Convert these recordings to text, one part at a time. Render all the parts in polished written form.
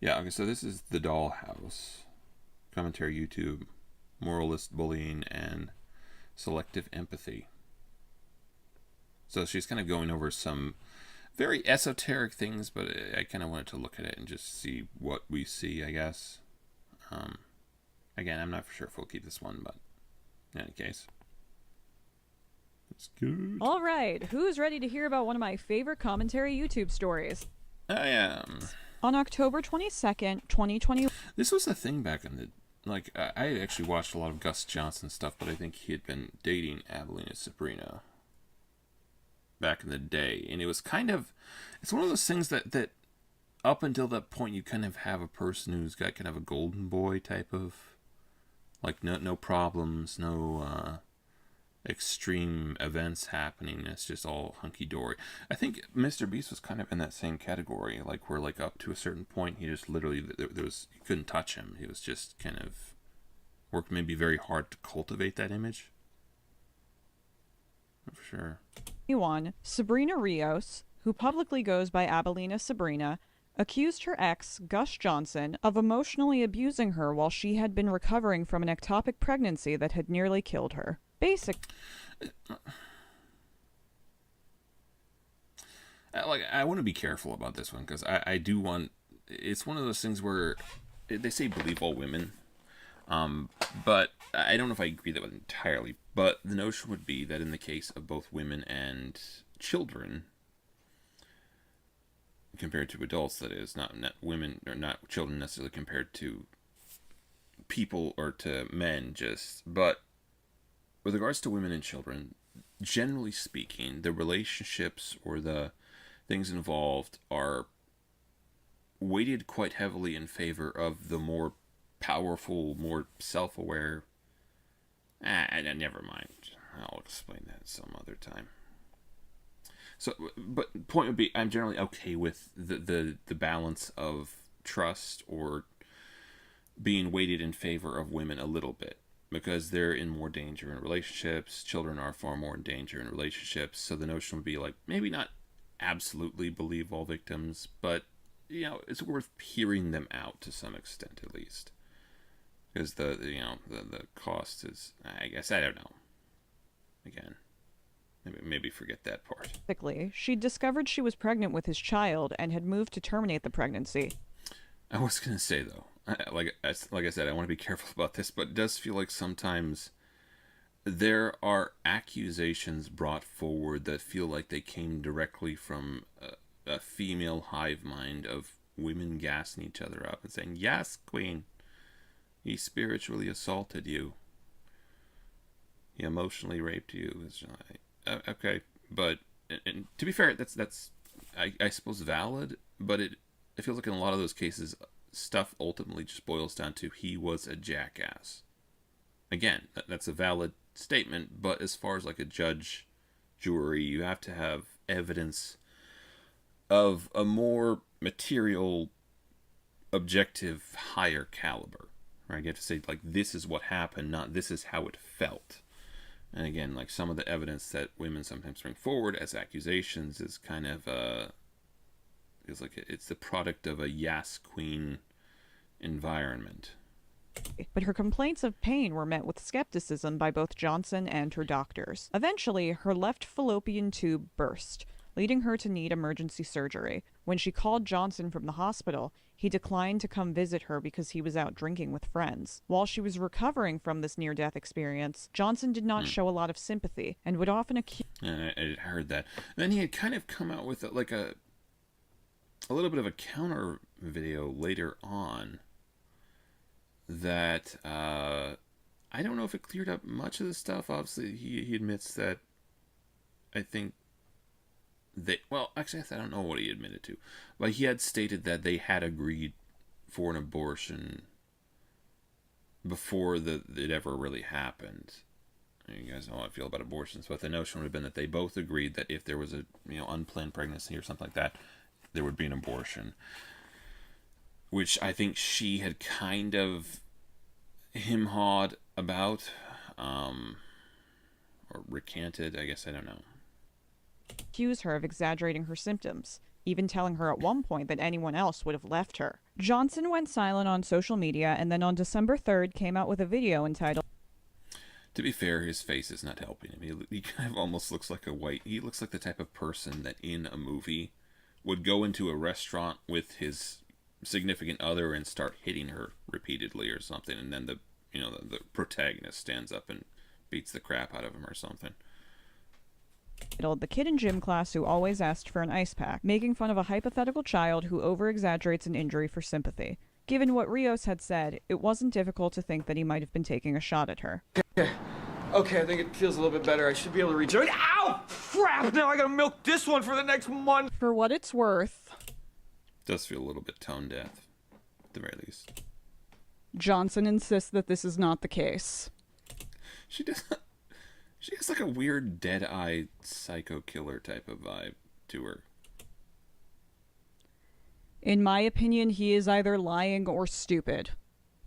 Yeah, okay, so this is the Dollhouse. Commentary YouTube, moralist bullying, and selective empathy. So she's kind of going over some very esoteric things, but I kind of wanted to look at it and just see what we see, I guess. Um, Again, I'm not for sure if we'll keep this one, but in any case, it's good. All right, who's ready to hear about one of my favorite commentary YouTube stories? I am. On October 22nd, 2020. This was a thing back in the I had actually watched a lot of Gus Johnson stuff, but I think he had been dating Avelina Sabrina back in the day, and it was kind of, it's one of those things that up until that point you kind of have a person who's got kind of a golden boy type of, like, no problems, no extreme events happening. It's just all hunky dory. I think Mr. Beast was kind of in that same category, like where like up to a certain point he just literally there was, you couldn't touch him. He was just kind of worked maybe very hard to cultivate that image. For sure. Sabrina Rios, who publicly goes by Abelina Sabrina, accused her ex, Gus Johnson, of emotionally abusing her while she had been recovering from an ectopic pregnancy that had nearly killed her. Like, I want to be careful about this one because I do want. It's one of those things where they say believe all women, but I don't know if I agree that with entirely. But the notion would be that in the case of both women and children, compared to adults, that is, not women or not children necessarily compared to people or to men, just, but with regards to women and children, generally speaking, the relationships or the things involved are weighted quite heavily in favor of the more powerful, more self-aware. Never mind. I'll explain that some other time. So, but point would be, I'm generally okay with the balance of trust or being weighted in favor of women a little bit, because they're in more danger in relationships. Children are far more in danger in relationships. So the notion would be like, maybe not absolutely believe all victims, but it's worth hearing them out to some extent at least, because the cost is, I guess, I don't know. Again, maybe forget that part. She discovered she was pregnant with his child and had moved to terminate the pregnancy. I was gonna say though, like I said, I want to be careful about this, but it does feel like sometimes there are accusations brought forward that feel like they came directly from a female hive mind of women gassing each other up and saying, "Yes, Queen, he spiritually assaulted you. He emotionally raped you." Okay, but and to be fair, that's I suppose valid, but it feels like in a lot of those cases, stuff ultimately just boils down to he was a jackass. Again, that's a valid statement, but as far as like a judge, jury, you have to have evidence of a more material, objective, higher caliber. Right? You have to say, like, this is what happened, not this is how it felt. And again, like, some of the evidence that women sometimes bring forward as accusations is kind of feels like it's the product of a Yas Queen environment. But her complaints of pain were met with skepticism by both Johnson and her doctors. Eventually, her left fallopian tube burst, leading her to need emergency surgery. When she called Johnson from the hospital, he declined to come visit her because he was out drinking with friends. While she was recovering from this near-death experience, Johnson did not show a lot of sympathy and would often accuse... I heard that. Then he had kind of come out with like a little bit of a counter video later on that I don't know if it cleared up much of the stuff. Obviously, he admits that, I think well, actually, I don't know what he admitted to, but he had stated that they had agreed for an abortion before it ever really happened. You guys know how I feel about abortions, but the notion would have been that they both agreed that if there was a unplanned pregnancy or something like that, there would be an abortion, which I think she had kind of him-hawed about, or recanted, I guess, I don't know. Accuse her of exaggerating her symptoms. even telling her at one point that anyone else would have left her. Johnson went silent on social media and then on December 3rd came out with a video entitled. To be fair, his face is not helping him. He kind of almost looks like he looks like the type of person that in a movie would go into a restaurant with his significant other and start hitting her repeatedly or something, and then the protagonist stands up and beats the crap out of him or something. The kid in gym class who always asked for an ice pack, making fun of a hypothetical child who over-exaggerates an injury for sympathy. Given what Rios had said, it wasn't difficult to think that he might have been taking a shot at her. Okay, I think it feels a little bit better. I should be able to reach it. Ow! Crap! Now I gotta milk this one for the next month! For what it's worth, Does feel a little bit tone deaf, at the very least. Johnson insists that this is not the case. She has like a weird dead-eye psycho killer type of vibe to her. In my opinion, he is either lying or stupid.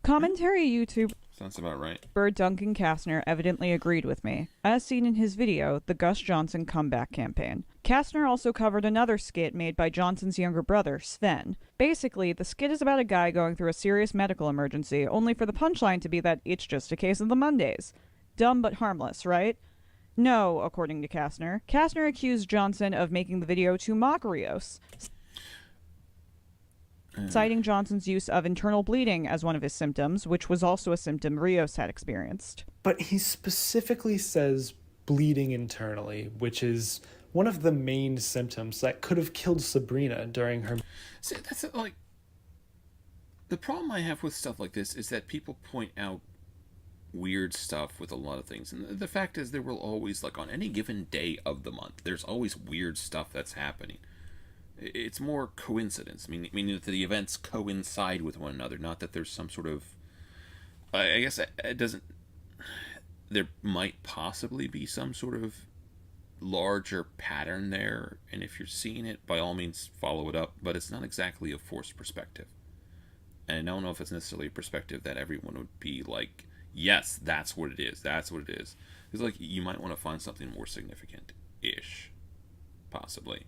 Commentary YouTuber Sounds about right. Duncan Kastner evidently agreed with me, as seen in his video, The Gus Johnson Comeback Campaign. Kastner also covered another skit made by Johnson's younger brother, Sven. Basically, the skit is about a guy going through a serious medical emergency, only for the punchline to be that it's just a case of the Mondays. Dumb but harmless, right? No, according to Kastner. Kastner accused Johnson of making the video to mock Rios, citing Johnson's use of internal bleeding as one of his symptoms, which was also a symptom Rios had experienced. But he specifically says bleeding internally, which is one of the main symptoms that could have killed Sabrina during her... See, that's like... The problem I have with stuff like this is that people point out weird stuff with a lot of things. And the fact is, there will always, like, on any given day of the month, there's always weird stuff that's happening. It's more coincidence, meaning that the events coincide with one another, not that there's some sort of... I guess it doesn't... There might possibly be some sort of larger pattern there, and if you're seeing it, by all means follow it up, but it's not exactly a forced perspective. And I don't know if it's necessarily a perspective that everyone would be like, yes, that's what it is, that's what it is. It's like, you might want to find something more significant-ish, possibly.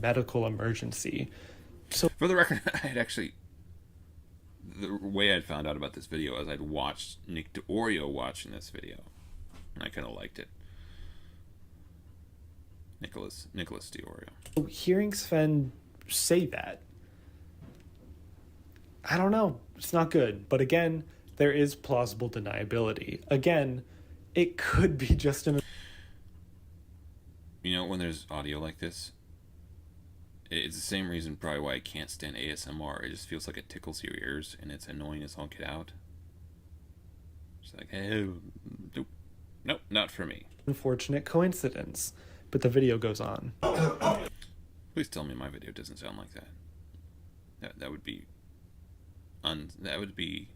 Medical emergency. So, for the record, I had actually... The way I'd found out about this video is I'd watched Nick DeOrio watching this video, and I kind of liked it. Nicholas DeOrio. Hearing Sven say that, I don't know, it's not good. But again, there is plausible deniability. Again, it could be just an... You know, when there's audio like this, it's the same reason probably why I can't stand ASMR. It just feels like it tickles your ears, and it's annoying as all get out. It's like, hey, nope, not for me. Unfortunate coincidence. But the video goes on. Please tell me my video doesn't sound like that. That would be... that would be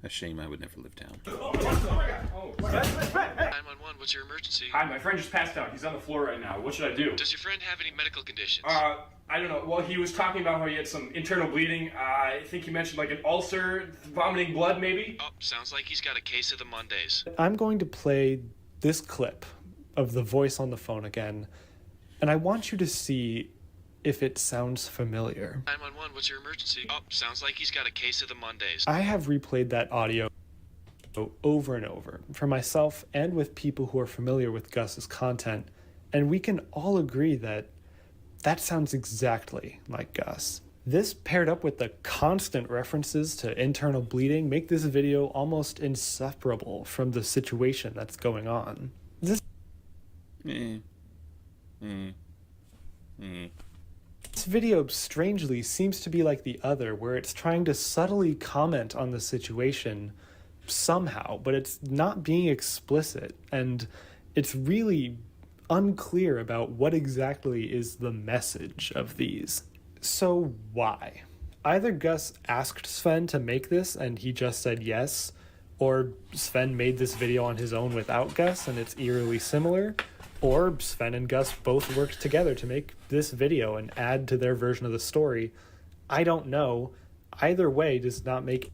a shame I would never live down. 911, what's your emergency? Hi, my friend just passed out. He's on the floor right now. What should I do? Does your friend have any medical conditions? I don't know. Well, he was talking about how he had some internal bleeding. I think he mentioned like an ulcer, vomiting blood maybe. Oh, sounds like he's got a case of the Mondays. I'm going to play this clip of the voice on the phone again, and I want you to see if it sounds familiar. 911, what's your emergency? Oh, sounds like he's got a case of the Mondays. I have replayed that audio over and over for myself and with people who are familiar with Gus's content, and we can all agree that that sounds exactly like Gus. This, paired up with the constant references to internal bleeding, make this video almost inseparable from the situation that's going on. This video strangely seems to be like the other, where it's trying to subtly comment on the situation somehow, but it's not being explicit, and it's really unclear about what exactly is the message of these. So why? Either Gus asked Sven to make this and he just said yes, or Sven made this video on his own without Gus and it's eerily similar, or Sven and Gus both worked together to make this video and add to their version of the story. I don't know. Either way does not make...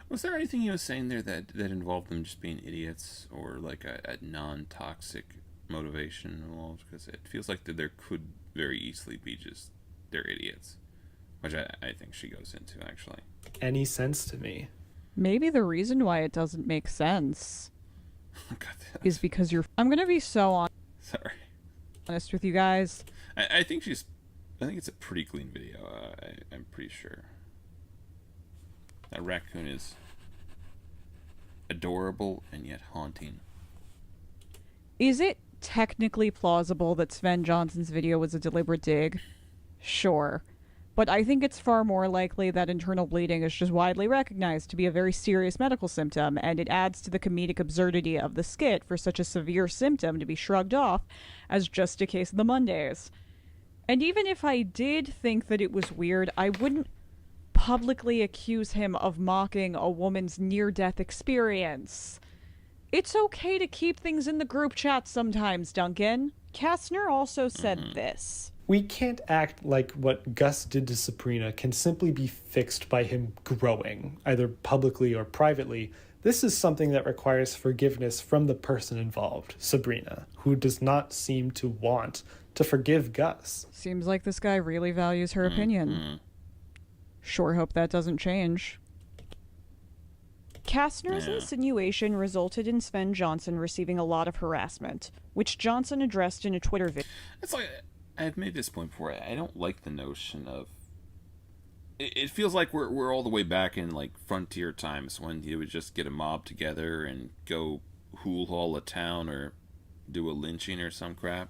Was there anything he was saying there that involved them just being idiots, or like a non-toxic motivation involved, because it feels like that there could very easily be just they're idiots, which I think she goes into, actually. Any sense to me. Maybe the reason why it doesn't make sense God, is because you're... I'm gonna be so sorry. honest with you guys. I think she's... I think it's a pretty clean video. I'm pretty sure. That raccoon is adorable and yet haunting. Is it technically plausible that Sven Johnson's video was a deliberate dig? Sure. But I think it's far more likely that internal bleeding is just widely recognized to be a very serious medical symptom, and it adds to the comedic absurdity of the skit for such a severe symptom to be shrugged off as just a case of the Mondays. And even if I did think that it was weird, I wouldn't publicly accuse him of mocking a woman's near-death experience. It's okay to keep things in the group chat sometimes, Duncan. Kastner also said this. We can't act like what Gus did to Sabrina can simply be fixed by him growing, either publicly or privately. This is something that requires forgiveness from the person involved, Sabrina, who does not seem to want to forgive Gus. Seems like this guy really values her opinion. Sure hope that doesn't change. Kastner's insinuation resulted in Sven Johnson receiving a lot of harassment, which Johnson addressed in a Twitter video. It's like, I've made this point before. I don't like the notion of... It feels like we're all the way back in, like, frontier times when you would just get a mob together and go hool-haul a town or do a lynching or some crap.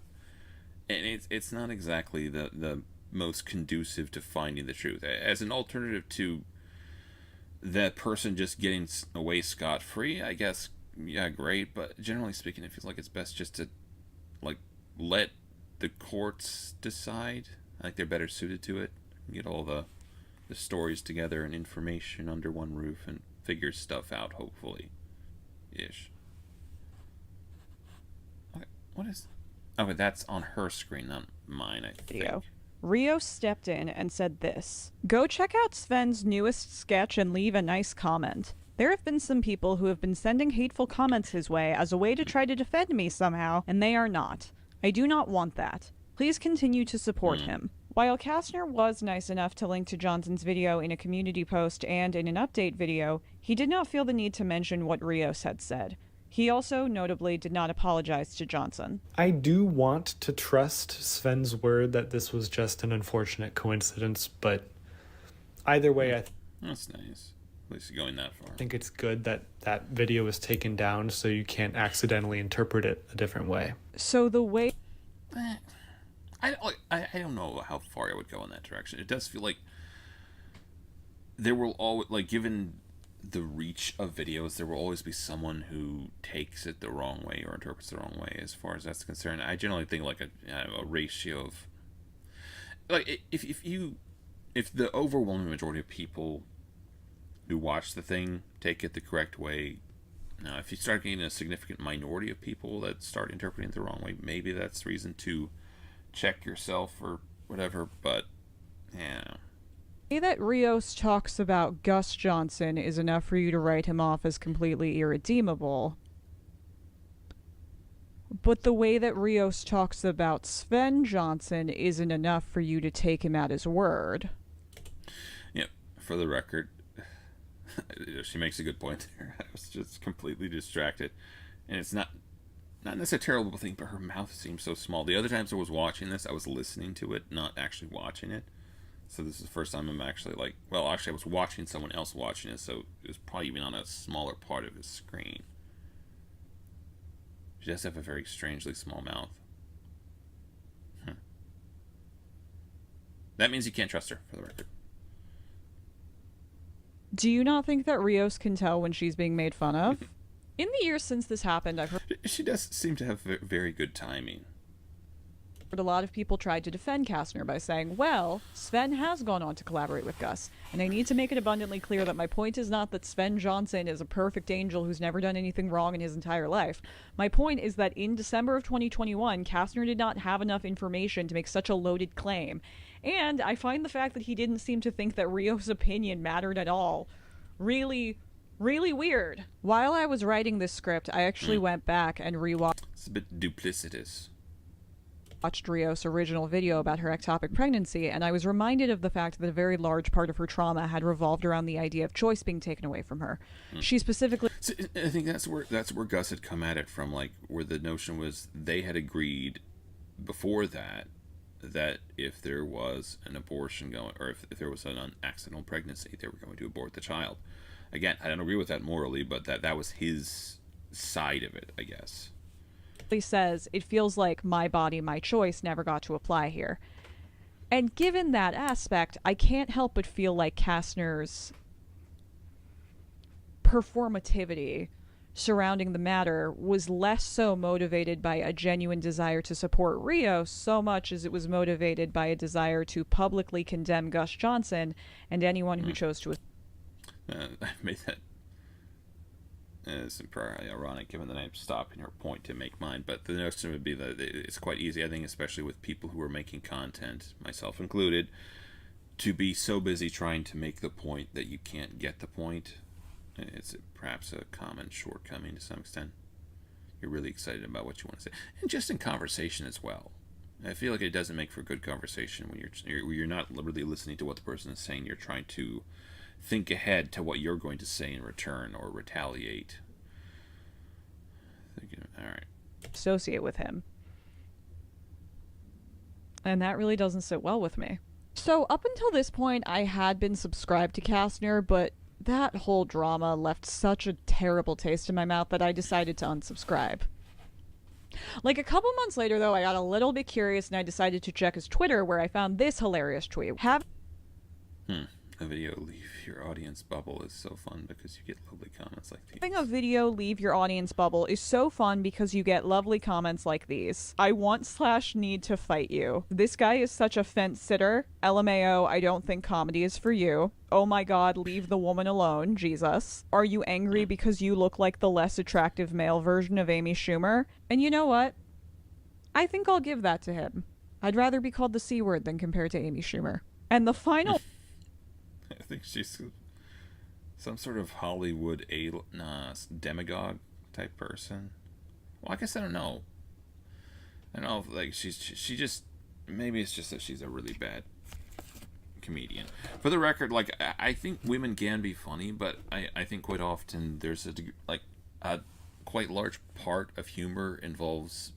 And it's not exactly the most conducive to finding the truth. As an alternative to that person just getting away scot-free, I guess, yeah, great. But generally speaking, it feels like it's best just to, like, let the courts decide. I think they're better suited to it. Get all the stories together and information under one roof and figure stuff out, hopefully. Ish. Okay, what is... Oh, that's on her screen, not mine, I think. Video. Rio stepped in and said this. Go check out Sven's newest sketch and leave a nice comment. There have been some people who have been sending hateful comments his way as a way to try to defend me somehow, and they are not. I do not want that. Please continue to support him. While Kastner was nice enough to link to Johnson's video in a community post and in an update video, he did not feel the need to mention what Rios had said. He also, notably, did not apologize to Johnson. I do want to trust Sven's word that this was just an unfortunate coincidence, but either way, That's nice. At least you're going that far. I think it's good that that video was taken down so you can't accidentally interpret it a different way. So the way... I don't know how far I would go in that direction. It does feel like there will always, like, given the reach of videos, there will always be someone who takes it the wrong way or interprets the wrong way as far as that's concerned. I generally think like a ratio of, like, if the overwhelming majority of people who watch the thing take it the correct way, now if you start getting a significant minority of people that start interpreting it the wrong way, maybe that's reason to check yourself or whatever. But yeah, The way that Rios talks about Gus Johnson is enough for you to write him off as completely irredeemable. But the way that Rios talks about Sven Johnson isn't enough for you to take him at his word. yeah. For the record, she makes a good point there. I was just completely distracted, and it's not necessarily a terrible thing, but her mouth seems so small. The other times I was watching this, I was listening to it, not actually watching it. So this is the first time I'm actually like, well, actually I was watching someone else watching it, so it was probably even on a smaller part of his screen. She does have a very strangely small mouth. That means you can't trust her, for the record. Do you not think that Rios can tell when she's being made fun of? In the years since this happened, I've heard She does seem to have very good timing. a lot of people tried to defend Kastner by saying, well, Sven has gone on to collaborate with Gus, and I need to make it abundantly clear that my point is not that Sven Johnson is a perfect angel who's never done anything wrong in his entire life. My point is that in December of 2021, Kastner did not have enough information to make such a loaded claim, and I find the fact that he didn't seem to think that Rio's opinion mattered at all really, really weird. While I was writing this script, I actually went back and rewatched It's a bit duplicitous. Watched Rios' original video about her ectopic pregnancy, and I was reminded of the fact that a very large part of her trauma had revolved around the idea of choice being taken away from her. She specifically... So I think that's where Gus had come at it from, like, where the notion was they had agreed before that if there was an abortion going, or if there was an accidental pregnancy, they were going to abort the child. Again, I don't agree with that morally, but that was his side of it, I guess. says it feels like my body, my choice never got to apply here. And given that aspect, I can't help but feel like Kastner's performativity surrounding the matter was less so motivated by a genuine desire to support Rios so much as it was motivated by a desire to publicly condemn Gus Johnson and anyone who chose to... I made that. It's probably ironic given that I'm stopping her point to make mine, but the notion would be that it's quite easy, I think, especially with people who are making content, myself included, to be so busy trying to make the point that you can't get the point. It's perhaps a common shortcoming to some extent. You're really excited about what you want to say, and just in conversation as well. I feel like it doesn't make for good conversation when you're not really listening to what the person is saying. You're trying to think ahead to what you're going to say in return or retaliate. All right. Associate with him. And that really doesn't sit well with me. So up until this point, I had been subscribed to Kastner, but that whole drama left such a terrible taste in my mouth that I decided to unsubscribe. Like a couple months later, though, I got a little bit curious and I decided to check his Twitter, where I found this hilarious tweet. A video leave your audience bubble is so fun because you get lovely comments like these. Having a video leave your audience bubble is so fun because you get lovely comments like these. I want/need to fight you. This guy is such a fence sitter. LMAO, I don't think comedy is for you. Oh my god, leave the woman alone, Jesus. Are you angry because you look like the less attractive male version of Amy Schumer? And you know what? I think I'll give that to him. I'd rather be called the C word than compared to Amy Schumer. And the final... I think she's some sort of Hollywood demagogue type person. Well, I guess I don't know. I don't know if, like, she just, maybe it's just that she's a really bad comedian. For the record, like, I think women can be funny, but I think quite often there's a quite large part of humor involves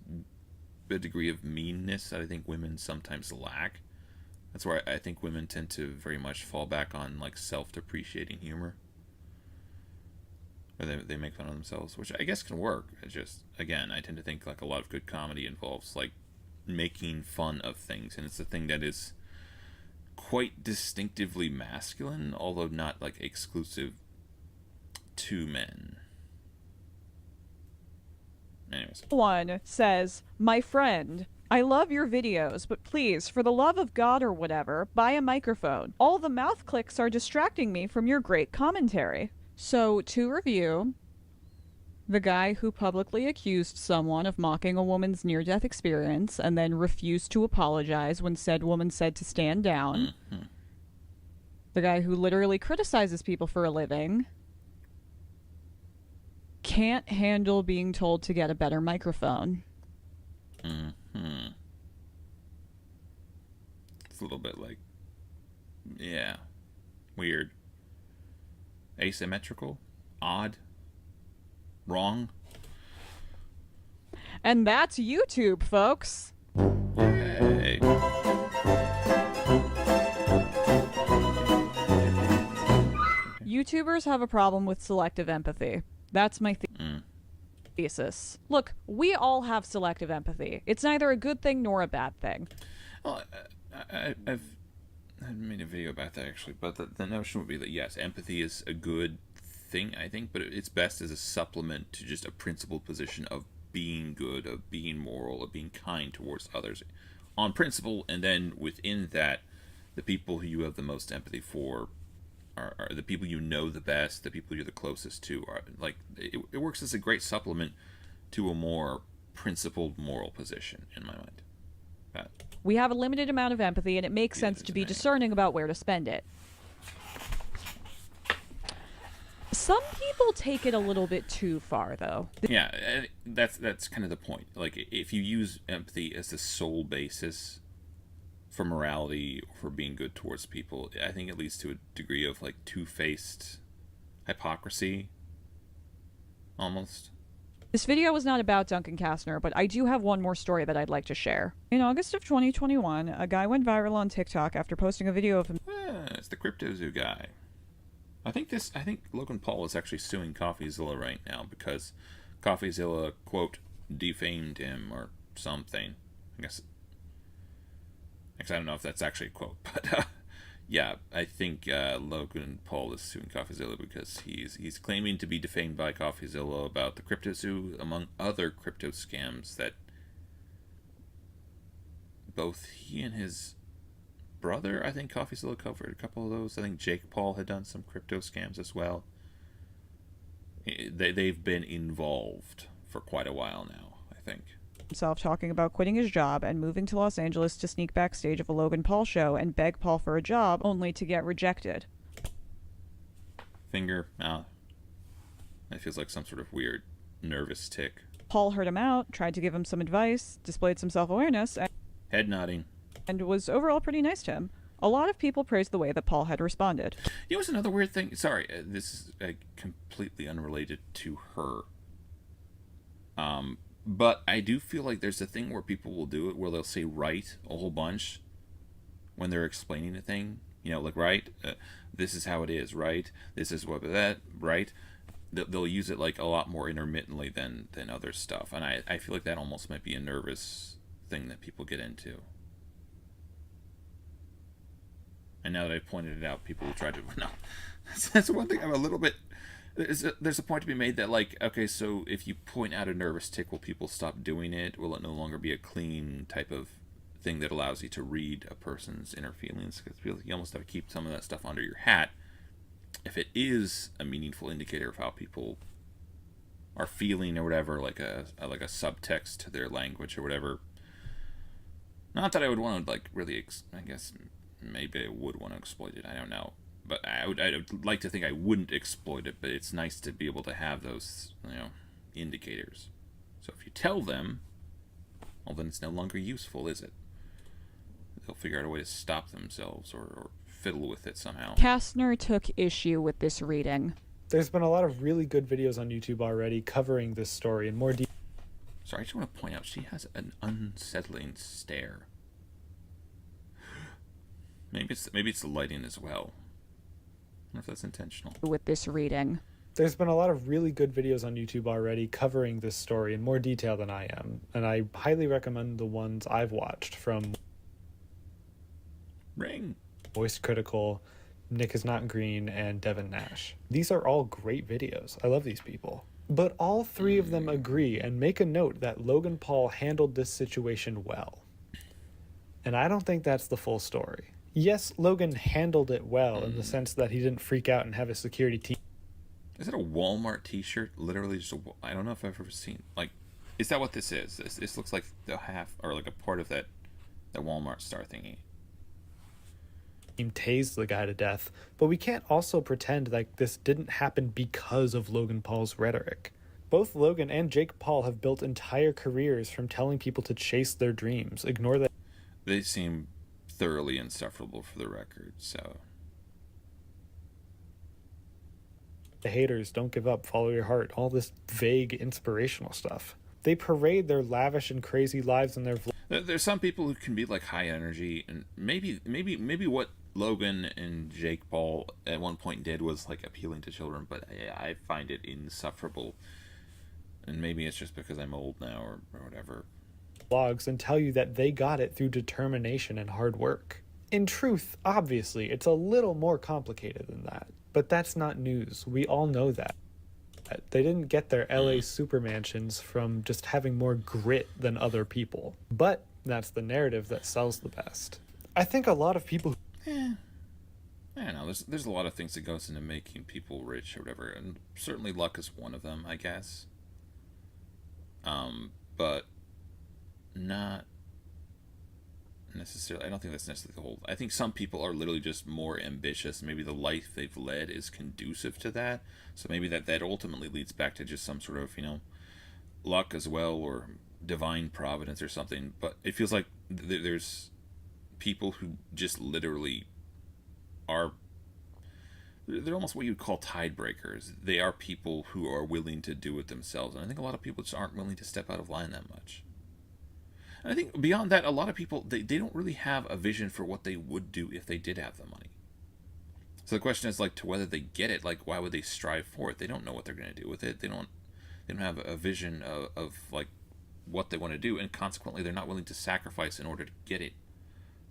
a degree of meanness that I think women sometimes lack. That's where I think women tend to very much fall back on, like, self-depreciating humor. Or they make fun of themselves, which I guess can work. It's just, again, I tend to think, like, a lot of good comedy involves, like, making fun of things. And it's a thing that is quite distinctively masculine, although not, like, exclusive to men. Anyways. One says, my friend... I love your videos, but please, for the love of God or whatever, buy a microphone. All the mouth clicks are distracting me from your great commentary. So, to review, the guy who publicly accused someone of mocking a woman's near-death experience and then refused to apologize when said woman said to stand down. Mm-hmm. The guy who literally criticizes people for a living. Can't handle being told to get a better microphone. It's a little bit like, yeah, weird, asymmetrical, odd, wrong. And that's YouTube, folks. Hey. YouTubers have a problem with selective empathy. That's my thesis. Look, we all have selective empathy. It's neither a good thing nor a bad thing. Well, I've made a video about that, actually, but the notion would be that, yes, empathy is a good thing, I think, but it's best as a supplement to just a principled position of being good, of being moral, of being kind towards others on principle, and then within that, the people who you have the most empathy for are the people you know the best, the people you're the closest to. Are like it works as a great supplement to a more principled moral position, in my mind. We have a limited amount of empathy, and it makes sense to be discerning about where to spend it. Some people take it a little bit too far, though. Yeah, that's kind of the point. Like, if you use empathy as the sole basis for morality or for being good towards people, I think it leads to a degree of like two-faced hypocrisy, almost. This video was not about Duncan Kastner, but I do have one more story that I'd like to share. In August of 2021, a guy went viral on TikTok after posting a video of him. It's the CryptoZoo guy. I think Logan Paul is actually suing CoffeeZilla right now because CoffeeZilla, quote, defamed him or something. I guess I don't know if that's actually a quote, but yeah, I think Logan Paul is suing CoffeeZilla because he's claiming to be defamed by CoffeeZilla about the CryptoZoo, among other crypto scams that both he and his brother, I think CoffeeZilla covered a couple of those. I think Jake Paul had done some crypto scams as well. They've been involved for quite a while now, I think. Himself talking about quitting his job and moving to Los Angeles to sneak backstage of a Logan Paul show and beg Paul for a job, only to get rejected. Finger, mouth. It feels like some sort of weird nervous tick. Paul heard him out, tried to give him some advice, displayed some self-awareness, Head nodding. and was overall pretty nice to him. A lot of people praised the way that Paul had responded. You know what's another weird thing? Sorry, this is completely unrelated to her. But I do feel like there's a thing where people will do it where they'll say right a whole bunch when they're explaining a thing. You know, like, right, this is how it is, right? This is what that, right? They'll use it like a lot more intermittently than other stuff. And I feel like that almost might be a nervous thing that people get into. And now that I've pointed it out, people will try to... No, that's one thing I'm a little bit... There's a point to be made that, like, okay, so if you point out a nervous tick, will people stop doing it? Will it no longer be a clean type of thing that allows you to read a person's inner feelings? Because I feel like you almost have to keep some of that stuff under your hat if it is a meaningful indicator of how people are feeling or whatever, like a subtext to their language or whatever. Not that I would want to, like, really, I guess maybe I would want to exploit it. I don't know. But I'd like to think I wouldn't exploit it, but it's nice to be able to have those, indicators. So if you tell them, well, then it's no longer useful, is it? They'll figure out a way to stop themselves or fiddle with it somehow. Kastner took issue with this reading. There's been a lot of really good videos on YouTube already covering this story in more detail. Sorry, I just want to point out, she has an unsettling stare. Maybe it's the lighting as well. I wonder if that's intentional. With this reading. There's been a lot of really good videos on YouTube already covering this story in more detail than I am, and I highly recommend the ones I've watched from Ring. Voice Critical, Nick is Not Green, and Devin Nash. These are all great videos. I love these people. But all three of them agree and make a note that Logan Paul handled this situation well. And I don't think that's the full story. Yes, Logan handled it well in the sense that he didn't freak out and have a security team. Is it a Walmart t-shirt? Literally just I don't know if I've ever seen, like, is that what this is? This looks like the half, or like a part of that Walmart star thingy. Tased the guy to death, but we can't also pretend like this didn't happen because of Logan Paul's rhetoric. Both Logan and Jake Paul have built entire careers from telling people to chase their dreams, ignore that. They seem thoroughly insufferable for the record, so. The haters, don't give up, follow your heart, all this vague inspirational stuff. They parade their lavish and crazy lives in their There's some people who can be like high energy, and maybe what Logan and Jake Paul at one point did was like appealing to children, but I find it insufferable. And maybe it's just because I'm old now or whatever. Vlogs and tell you that they got it through determination and hard work. In truth, obviously, it's a little more complicated than that. But that's not news. We all know that. They didn't get their LA super mansions from just having more grit than other people. But that's the narrative that sells the best. I think a lot of people... I don't know. There's a lot of things that goes into making people rich or whatever, and certainly luck is one of them, I guess. But not necessarily. I don't think that's necessarily the whole. I think some people are literally just more ambitious. Maybe the life they've led is conducive to that. So maybe that ultimately leads back to just some sort of luck as well, or divine providence or something. But it feels like there's people who just literally are. They're almost what you'd call tide breakers. They are people who are willing to do it themselves, and I think a lot of people just aren't willing to step out of line that much. And I think beyond that, a lot of people, they don't really have a vision for what they would do if they did have the money. So the question is, like, to whether they get it, like, why would they strive for it? They don't know what they're going to do with it. They don't have a vision of like what they want to do, and consequently they're not willing to sacrifice in order to get it,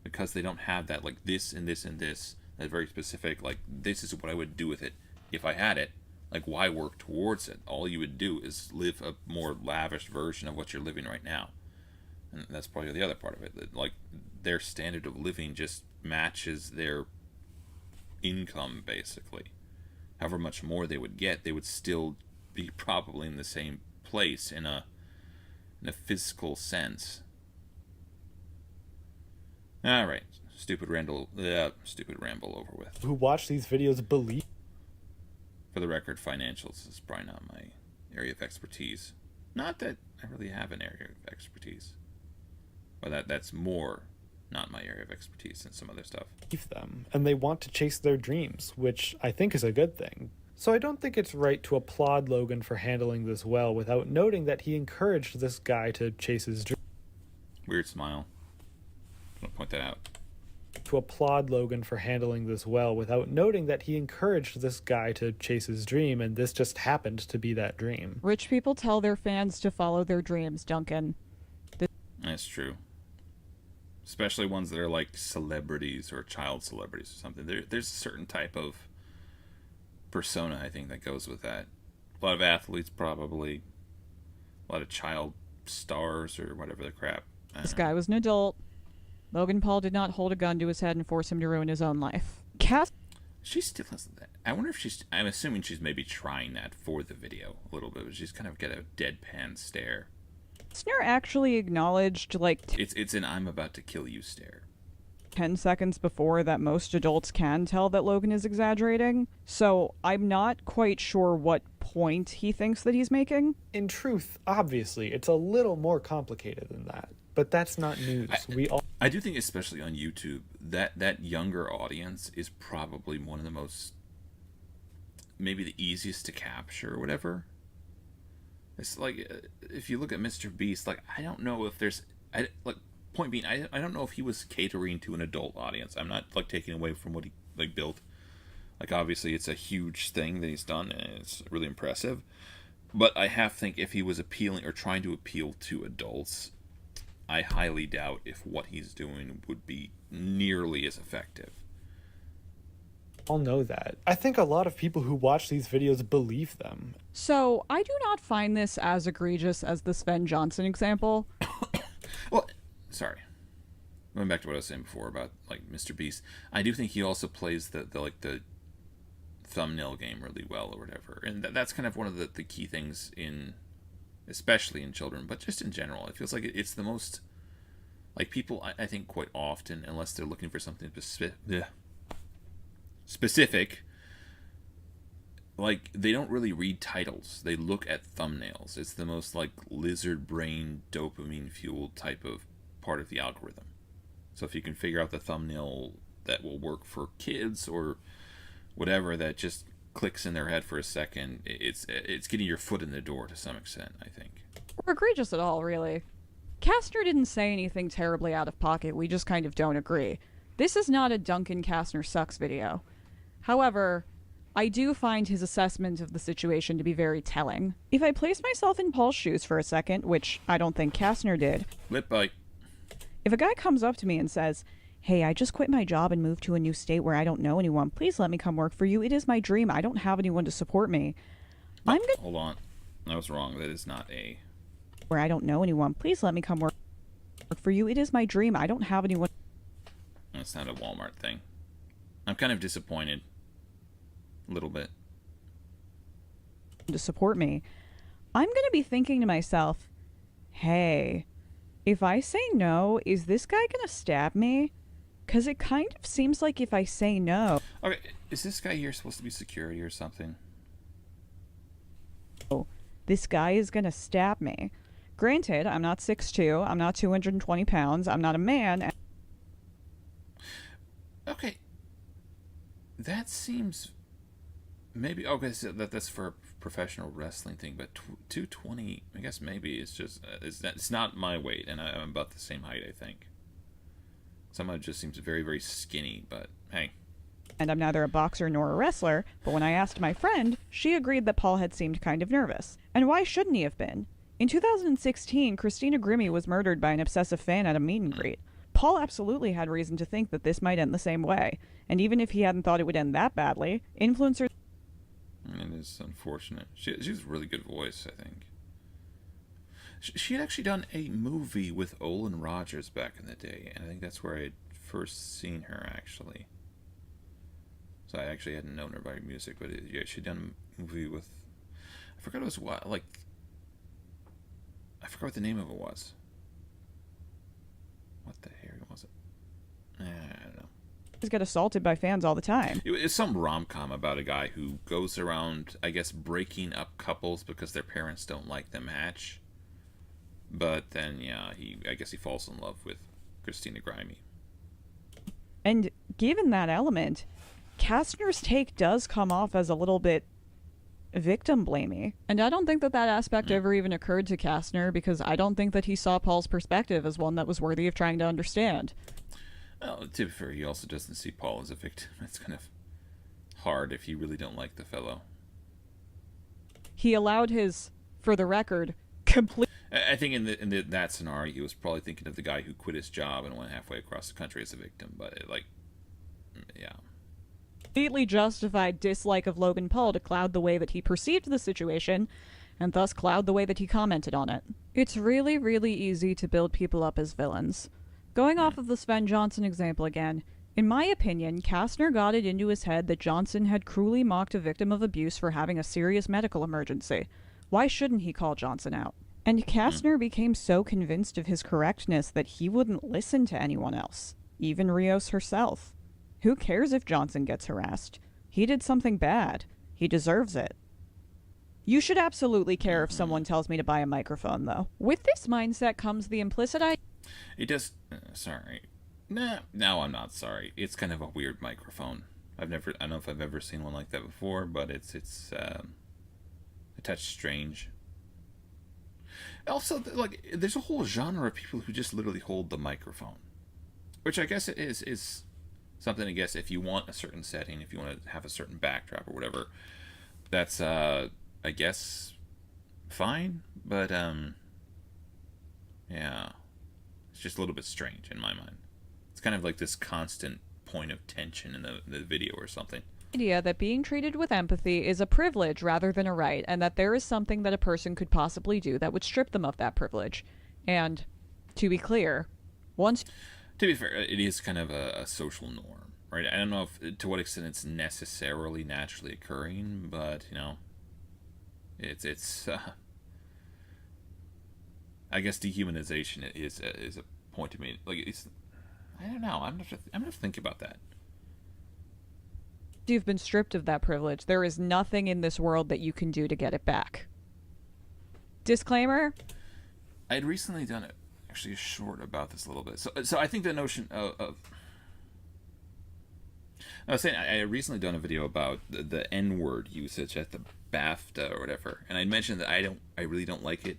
because they don't have that, like, this and this and this, that very specific, like, this is what I would do with it if I had it. Like, why work towards it? All you would do is live a more lavish version of what you're living right now. And that's probably the other part of it. That, like, their standard of living just matches their income, basically. However much more they would get, they would still be probably in the same place in a physical sense. All right, stupid ramble over with. Who watch these videos believe. For the record, financials is probably not my area of expertise. Not that I really have an area of expertise. But that's more not my area of expertise than some other stuff. Them, and they want to chase their dreams, which I think is a good thing. So I don't think it's right to applaud Logan for handling this well without noting that he encouraged this guy to chase his dream. Weird smile. I'm gonna point that out. To applaud Logan for handling this well without noting that he encouraged this guy to chase his dream, and this just happened to be that dream. Rich people tell their fans to follow their dreams, Duncan. That's true. Especially ones that are like celebrities or child celebrities or something. There's a certain type of persona, I think, that goes with that. A lot of athletes, probably. A lot of child stars or whatever the crap. This guy was an adult. Logan Paul did not hold a gun to his head and force him to ruin his own life. She still has that. I wonder if she's... I'm assuming she's maybe trying that for the video a little bit. But she's kind of got a deadpan stare. Kastner actually acknowledged, like, It's an I'm about to kill you stare. 10 seconds before that most adults can tell that Logan is exaggerating. So I'm not quite sure what point he thinks that he's making. In truth, obviously, it's a little more complicated than that. But that's not news. I do think, especially on YouTube, that younger audience is probably one of the most, maybe the easiest to capture or whatever. It's like, if you look at Mr. Beast, like, I don't know if there's, point being, I don't know if he was catering to an adult audience. I'm not, like, taking away from what he, like, built. Like, obviously, it's a huge thing that he's done, and it's really impressive. But I have to think if he was appealing or trying to appeal to adults, I highly doubt if what he's doing would be nearly as effective. I'll know that. I think a lot of people who watch these videos believe them. So I do not find this as egregious as the Sven Johnson example. Well, sorry. Going back to what I was saying before about, like, Mr. Beast, I do think he also plays the thumbnail game really well or whatever. And that's kind of one of the key things in, especially in children, but just in general. It feels like it's the most, like, people, I think, quite often, unless they're looking for something specific, like, they don't really read titles. They look at thumbnails. It's the most, like, lizard brain, dopamine fueled type of part of the algorithm. So if you can figure out the thumbnail that will work for kids or whatever, that just clicks in their head for a second, it's getting your foot in the door to some extent, I think. Or egregious at all, really. Kastner didn't say anything terribly out of pocket. We just kind of don't agree. This is not a Duncan Kastner sucks video. However, I do find his assessment of the situation to be very telling. If I place myself in Paul's shoes for a second, which I don't think Kastner did. Lip bite. If a guy comes up to me and says, "Hey, I just quit my job and moved to a new state where I don't know anyone. Please let me come work for you. It is my dream. I don't have anyone to support me." Hold on. I was wrong. That is not a... Where I don't know anyone. Please let me come work for you. It is my dream. I don't have anyone... That's not a Walmart thing. I'm kind of disappointed. A little bit. ...to support me. I'm going to be thinking to myself, hey, If I say no, is this guy gonna stab me? Because it kind of seems like if I say no, Okay, is this guy here supposed to be security or something? this guy is gonna stab me. Granted, I'm not 6'2", I'm not 220 pounds, I'm not a man. Okay. That seems maybe okay. So that's for a professional wrestling thing, but 220. I guess maybe it's just it's not my weight, and I'm about the same height. I think. Someone just seems very very skinny, but hey. And I'm neither a boxer nor a wrestler, but when I asked my friend, she agreed that Paul had seemed kind of nervous. And why shouldn't he have been? In 2016, Christina Grimmie was murdered by an obsessive fan at a meet and greet. Paul absolutely had reason to think that this might end the same way, and even if he hadn't thought it would end that badly, influencers... It is unfortunate. She has a really good voice, I think. She had actually done a movie with Olin Rogers back in the day, and I think that's where I had first seen her, actually. So I actually hadn't known her by her music, but yeah, she'd done a movie with... I forgot it was what, like... I forgot what the name of it was. What the hell was it? I don't know. get assaulted by fans all the time. It's some rom-com about a guy who goes around, I guess, breaking up couples because their parents don't like the match. But then, yeah, I guess he falls in love with Christina Grimmie. And given that element, Kastner's take does come off as a little bit victim-blamey. And I don't think that aspect ever even occurred to Kastner, because I don't think that he saw Paul's perspective as one that was worthy of trying to understand. Well, to be fair, he also doesn't see Paul as a victim. It's kind of hard if you really don't like the fellow. He allowed his, for the record, complete... I think in that scenario, he was probably thinking of the guy who quit his job and went halfway across the country as a victim. But, yeah. Completely justified dislike of Logan Paul to cloud the way that he perceived the situation, and thus cloud the way that he commented on it. It's really, really easy to build people up as villains. Going off of the Sven Johnson example again, in my opinion, Kastner got it into his head that Johnson had cruelly mocked a victim of abuse for having a serious medical emergency. Why shouldn't he call Johnson out? And Kastner became so convinced of his correctness that he wouldn't listen to anyone else, even Rios herself. Who cares if Johnson gets harassed? He did something bad. He deserves it. You should absolutely care if someone tells me to buy a microphone, though. With this mindset comes the implicit idea... It does... sorry. Nah, no, I'm not sorry. It's kind of a weird microphone. I don't know if I've ever seen one like that before, but it's a touch strange. Also, there's a whole genre of people who just literally hold the microphone. Which I guess is something, I guess, if you want a certain setting, if you want to have a certain backdrop or whatever, that's, I guess, fine. But, yeah. It's just a little bit strange in my mind. It's kind of like this constant point of tension in the video or something. Idea that being treated with empathy is a privilege rather than a right, and that there is something that a person could possibly do that would strip them of that privilege. And, to be clear, once... To be fair, it is kind of a social norm, right? I don't know to what extent it's necessarily naturally occurring, but, it's I guess dehumanization is a point to me. I don't know. I'm gonna think about that. You've been stripped of that privilege. There is nothing in this world that you can do to get it back. Disclaimer? I had recently done actually a short about this a little bit. So I think the notion of I was saying I had recently done a video about the N-word usage at the BAFTA or whatever, and I mentioned that I really don't like it.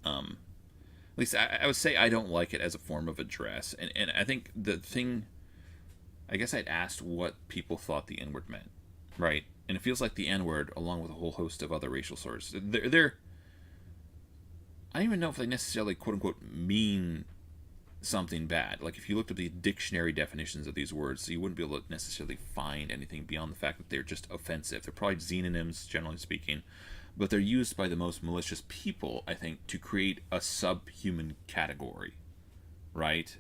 At least I would say I don't like it as a form of address, and I think the thing, I guess I'd asked what people thought the N-word meant, right? And it feels like the N-word, along with a whole host of other racial slurs, they're I don't even know if they necessarily quote-unquote mean something bad. Like, if you looked at the dictionary definitions of these words, you wouldn't be able to necessarily find anything beyond the fact that they're just offensive. They're probably xenonyms, generally speaking, but they're used by the most malicious people, I think, to create a subhuman category, right?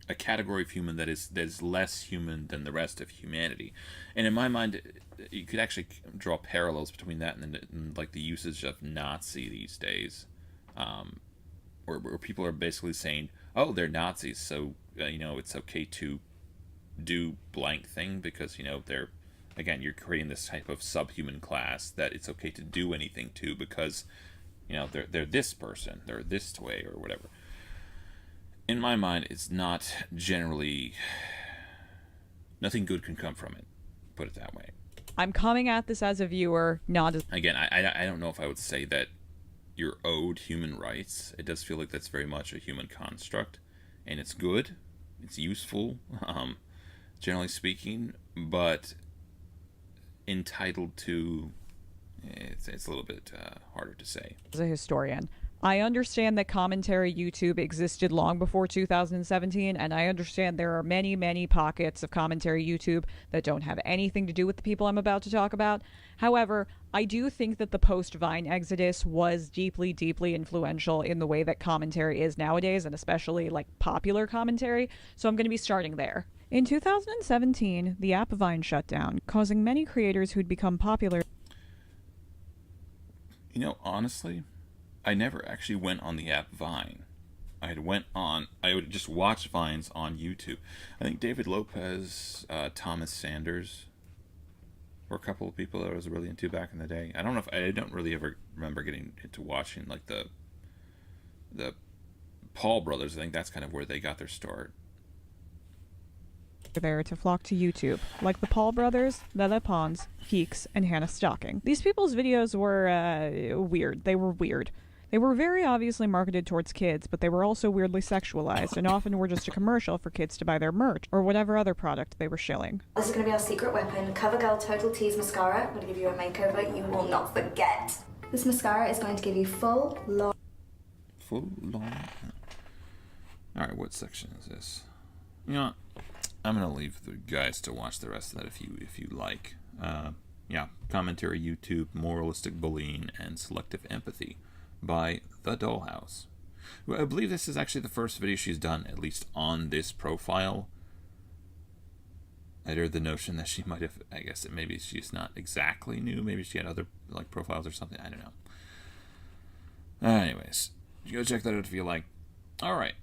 A category of human that is less human than the rest of humanity. And in my mind, you could actually draw parallels between that and like the usage of Nazi these days. where people are basically saying, oh, they're Nazis, so it's okay to do blank thing because they're, again, you're creating this type of subhuman class that it's okay to do anything to because they're this person, they're this way or whatever. In my mind, it's not generally, nothing good can come from it, put it that way. I'm coming at this as a viewer, not as... Again, I don't know if I would say that you're owed human rights. It does feel like that's very much a human construct, and it's good, it's useful, generally speaking, but entitled to, it's a little bit harder to say. As a historian, I understand that commentary YouTube existed long before 2017, and I understand there are many, many pockets of commentary YouTube that don't have anything to do with the people I'm about to talk about. However, I do think that the post-Vine exodus was deeply, deeply influential in the way that commentary is nowadays, and especially, like, popular commentary, so I'm going to be starting there. In 2017, the app Vine shut down, causing many creators who'd become popular... Honestly, I never actually went on the app Vine. I would just watch Vines on YouTube. I think David Lopez, Thomas Sanders were a couple of people that I was really into back in the day. I don't really ever remember getting into watching like the Paul brothers. I think that's kind of where they got their start. There to flock to YouTube, like the Paul brothers, the Le Pons, Peaks, and Hannah Stocking. These people's videos were weird. They were weird. They were very obviously marketed towards kids, but they were also weirdly sexualized and often were just a commercial for kids to buy their merch or whatever other product they were shilling. This is going to be our secret weapon, CoverGirl Total Tease Mascara. I'm going to give you a makeover you will not forget. This mascara is going to give you full, long... Alright, what section is this? I'm going to leave the guys to watch the rest of that if you like. Commentary YouTube, Moralistic Bullying, and Selective Empathy by the Dollhouse. I believe this is actually the first video she's done, at least on this profile. I heard the notion that she might have, I guess that maybe she's not exactly new, maybe she had other profiles or something, I don't know. Anyways, you go check that out if you like. Alright,